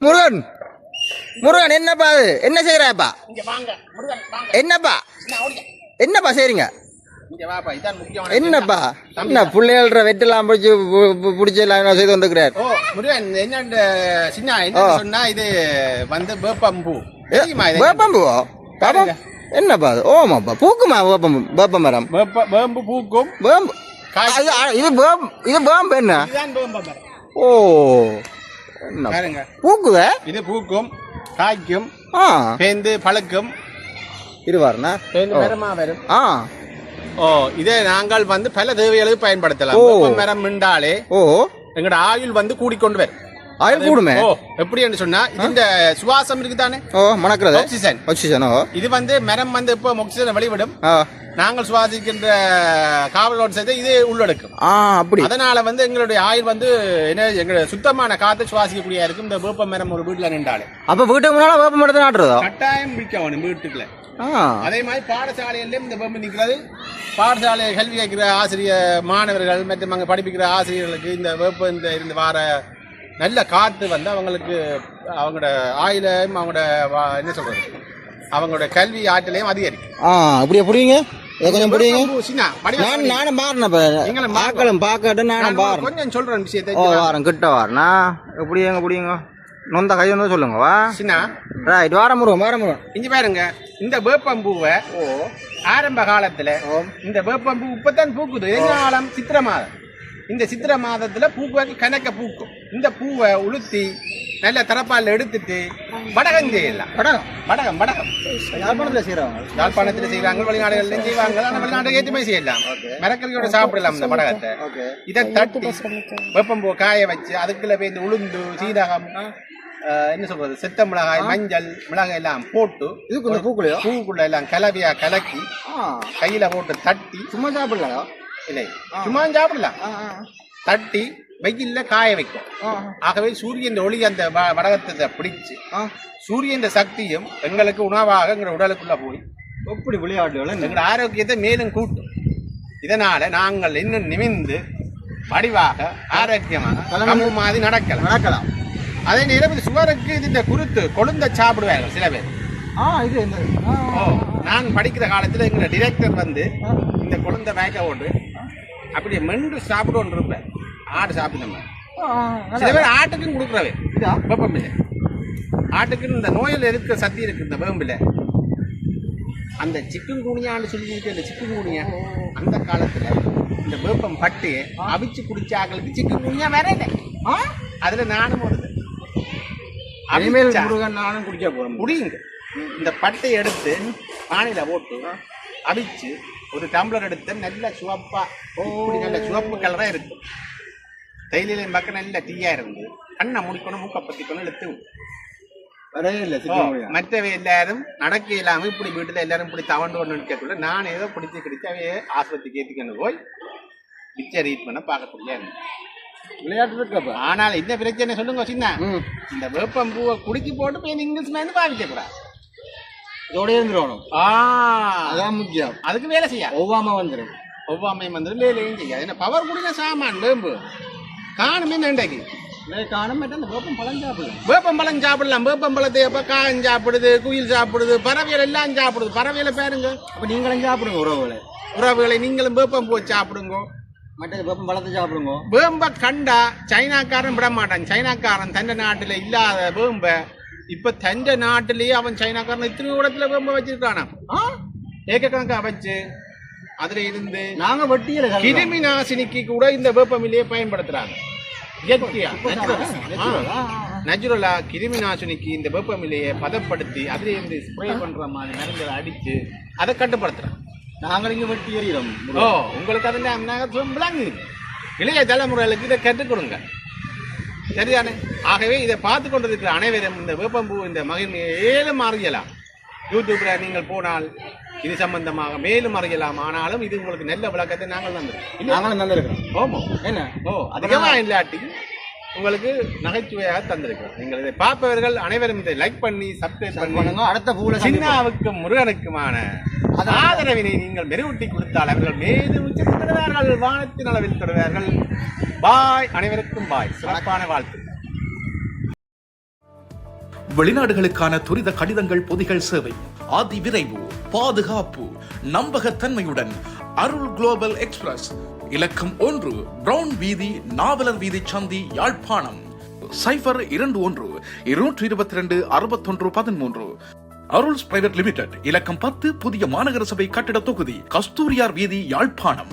முருகன் முருகன் என்னப்பா அது என்ன செய்யறாப்பா என்னப்பா என்னப்பா செய்றீங்க என்னப்பா என்ன பிள்ளைகள வெட்டெல்லாம் பிடிச்செல்லாம் செய்து வந்துக்கிறார் என்ன சின்ன சொன்னா இது வந்து வேப்பம்பூ வேப்பம்பூவோ என்னப்பா அது ஓமாப்பா பூக்குமா வேப்ப மரம் வேம்பு பூக்கும் வேம்பு இது வேம்பு என்ன ஓ பூக்குத இது பூக்கும் காய்க்கும் பேந்து பழுக்கும் இருவாருண்ணா மரமா வரும் ஓ இதே நாங்கள் வந்து பல தேவைகளுக்கு பயன்படுத்தலாம் மரம் மிண்டாலே எங்கட ஆயுள் வந்து கூடிக்கொண்டு வரும் ஆயுள் கூடுமே எப்படி என்று சொன்னா இந்த சுவாசம் இருக்குதானே மணக்கிறது ஆக்சிஜன் இது வந்து மரம் வந்து இப்போ ஆக்சிஜனை வெளிவிடும் நாங்கள் சுவாசிக்கின்ற காவலோடு சேர்த்து இது உள்ளடக்கும் அப்படி அதனால வந்து எங்களுடைய ஆயுள் வந்து என்ன எங்களுடைய சுத்தமான காற்றை சுவாசிக்கக்கூடிய இருக்கும் இந்த வேப்ப மரம் ஒரு வீட்டுல நின்றாலே அப்ப வீட்டுக்கு முன்னால வேப்ப மரத்தை நாட்டுறதோ கட்டாயம் பிடிக்கணும் வீட்டுக்குள்ள அதே மாதிரி பாடசாலையிலும் இந்த வேம்பு நிற்கிறது பாடசாலை கல்வி கேட்கிற ஆசிரியர் மாணவர்கள் மற்றும் அங்கே படிப்பிக்கிற ஆசிரியர்களுக்கு இந்த வேப்ப இந்த வார நல்ல காற்று வந்து அவங்களுக்கு அவங்களோட ஆயுளையும் அவங்களோட என்ன சொல்றது அவங்களோட கல்வி ஆற்றலையும் அதிகரிக்கும் அப்படியே புரியுங்க கொஞ்சம் புரியுங்க நானும் பாருறேன் பார்க்கட்டும் நானும் பாருங்க கொஞ்சம் சொல்றேன் விஷயத்தை வாரம் கிட்ட வாரண்ணா எப்படிங்க புரியுங்க நொந்த கை வந்து சொல்லுங்க வா சின்ன ரைட் வாரம் முருகன் இங்க பாருங்க இந்த வேப்பம்பூவை ஆரம்ப காலத்துல இந்த வேப்பம்பூ இப்பதான் பூக்குது காலம் சித்திரை மாதம் இந்த சித்திரை மாதத்துல பூக்கு கணக்க பூக்கும் இந்த பூவை உளுத்தி நல்ல தரப்பால் எடுத்துட்டு வடகம் செய்யலாம் வடகம் யாழ்ப்பாணத்துல செய்வாங்க வெளிநாடுகள்லயும் செய்வாங்க ஆனா வெளிநாடு ஏற்றுமே செய்யலாம் மரக்கறியோட சாப்பிடலாம் இந்த வடகத்தை இதை தட்டி வேப்பம்பூ காய வச்சு அதுக்குள்ள போய் இந்த உளுந்து சீரகம் என்ன சொல்றது செத்த மிளகாய் மஞ்சள் மிளகாய் எல்லாம் போட்டு பூக்குள்ள எல்லாம் கலவையா கலக்கி கையில போட்டு தட்டி சும்மா சாப்பிடலாம் இல்லை சும்மா சாப்பிடலாம் தட்டி வெயில்ல காய வைக்கும் ஆகவே சூரியன் ஒளி அந்த வடகத்தை பிடிச்சு சூரியன் சக்தியும் எங்களுக்கு உணவாக எங்க உடலுக்குள்ள போய் எப்படி விளையாடுகள் எங்களோட ஆரோக்கியத்தை மேலும் கூட்டும் இதனால நாங்கள் இன்னும் நிமிந்து வடிவாக ஆரோக்கியமாக மாதிரி நடக்கலாம் அதே நேரம் இது சுவருக்கு இந்த குருத்து கொழுந்த சாப்பிடுவார்கள் சில பேர் நான் படிக்கிற காலத்துல எங்க டிரெக்டர் வந்து இந்த கொழுந்த மேய்க்க ஓட்டு அப்படியே மென்று சாப்பிடுவோன்னு இருப்பேன் ஆடு சாப்பிடணும் சில பேர் ஆட்டுக்கும் கொடுக்குறவே வேப்பம்பில்லை ஆட்டுக்குன்னு இந்த நோயில் இருக்கிற சக்தி இருக்கு இந்த வேம்பில் அந்த சிக்கன் குனியான்னு சொல்லி இந்த சிக்கன் குனியா அந்த காலத்துல இந்த வேப்பம் பட்டு அவிச்சு குடிச்சாக்களுக்கு சிக்கன் குனியா வேற இல்லை அதுல நானும் வருது நானும் குடிச்சா போறேன் குடியுங்க இந்த பட்டை எடுத்து பானையில போட்டு அவிச்சு ஒரு டம்ளர் எடுத்து நல்ல சிவப்பா நல்ல சிவப்பு கலரா இருக்கும் தைலிலையும் பக்கம் நல்ல டீயா இருந்து கண்ணை முடிக்கணும் மூக்க பத்திக்கணும் இழுத்து மற்றவை எல்லாரும் நடக்க இல்லாம இப்படி வீட்டுல எல்லாரும் இப்படி தவண்டு ஒன்று நிற்கக்குள்ள நான் ஏதோ பிடிச்சி கிடைச்சு அவையே ஆஸ்பத்திரிக்கு ஏற்றிக்கொண்டு போய் மிச்ச ட்ரீட்மெண்ட் பார்க்கக்கூடிய விளையாட்டு ஆனால் இந்த பிரச்சனை சொல்லுங்க சின்ன இந்த வேப்பம்பூவை குடிச்சு போட்டு போய் இங்கிலீஷ் மேலே பாவிக்க கூடாது இதோட இருந்துடணும் அதான் முக்கியம் அதுக்கு வேலை செய்ய ஒவ்வாமையும் வந்துடும் வேலையும் செய்யாது என்ன பவர் குடின சாமான் வேம்பு காணுமே நண்டைக்கு வேப்பம்பழம் சாப்பிடலாம் வேப்பம்பழத்தை எப்ப காயம் சாப்பிடுது குயில் சாப்பிடுது பறவைகள் எல்லாம் சாப்பிடுது பறவைகளை பாருங்க அப்ப நீங்களும் சாப்பிடுங்க உறவுகளை நீங்களும் வேப்பம்பூ சாப்பிடுங்க மற்ற வேப்பம்பழத்தை சாப்பிடுங்க வேம்ப கண்டா சைனாக்காரன் விட மாட்டான் சைனாக்காரன் தந்த நாட்டுல இல்லாத வேம்ப இப்ப தந்த நாட்டிலேயே அவன் சைனாக்காரன் இத்தனை இடத்துல வேம்ப வச்சிருக்கானா ஏக்கக்கணக்கா வச்சு அதுல இருந்து நாங்க வட்டியில கிருமி நாசினிக்கு கூட இந்த வேப்பமில்லையே பயன்படுத்துறாங்க இயற்கையா நேச்சுரலா கிருமி நாசினிக்கு இந்த வேப்பமில்லையை பதப்படுத்தி அதுல இருந்து ஸ்ப்ரே பண்ற மாதிரி மருந்துகளை அடிச்சு அதை கட்டுப்படுத்துறாங்க நாங்கள் இங்க வட்டி எறிகிறோம் உங்களுக்கு அதில் இளைய தலைமுறைகளுக்கு இதை கற்றுக் கொடுங்க சரிதானே ஆகவே இதை பார்த்து கொண்டிருக்கிற அனைவரும் இந்த வேப்பம்பூ இந்த மேலும் அறியலாம் யூடியூப்ல நீங்கள் போனால் இது சம்பந்தமாக மேலும் அறியலாம் ஆனாலும் இது உங்களுக்கு நல்ல விளக்கத்தை நாங்கள் தந்திருக்கோம் ஓமோ என்ன அதிகமா இல்லாட்டி உங்களுக்கு நகைச்சுவையாக தந்திருக்கிறோம் நீங்கள் இதை பார்ப்பவர்கள் அனைவரும் இதை லைக் பண்ணி சப்ஸ்கிரைப் பண்ணுங்க அடுத்த பூல சின்னாவுக்கும் முருகனுக்குமான ஆதரவினை நீங்கள் மெருகூட்டி கொடுத்தால் அவர்கள் மேலும் உச்சப்படுவார்கள் வானத்தின் அளவில் தொடுவார்கள் பாய் அனைவருக்கும் பாய் சிறப்பான வாழ்த்து வெளிநாடுகளுக்கான துரித கடிதங்கள் பொதிகள் சேவை, அதிவிரைவு, பாதுகாப்பு, நம்பகத்தன்மையுடன் அருள் குளோபல் எக்ஸ்பிரஸ், இலக்கம் 1, பிரவுன் வீதி, நாவலர் வீதி சந்தி, யாழ்ப்பாணம். 0121-222-6113. அருள்ஸ் பிரைவேட் லிமிடெட், இலக்கம் 10, புதிய மாநகர சபை கட்டிட தொகுதி, கஸ்தூரியார் வீதி, யாழ்ப்பாணம்.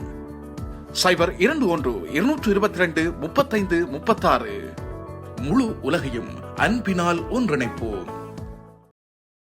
0121-222-3536. முழு உலகையும் அன்பினால் ஒன்றிணைப்போம்.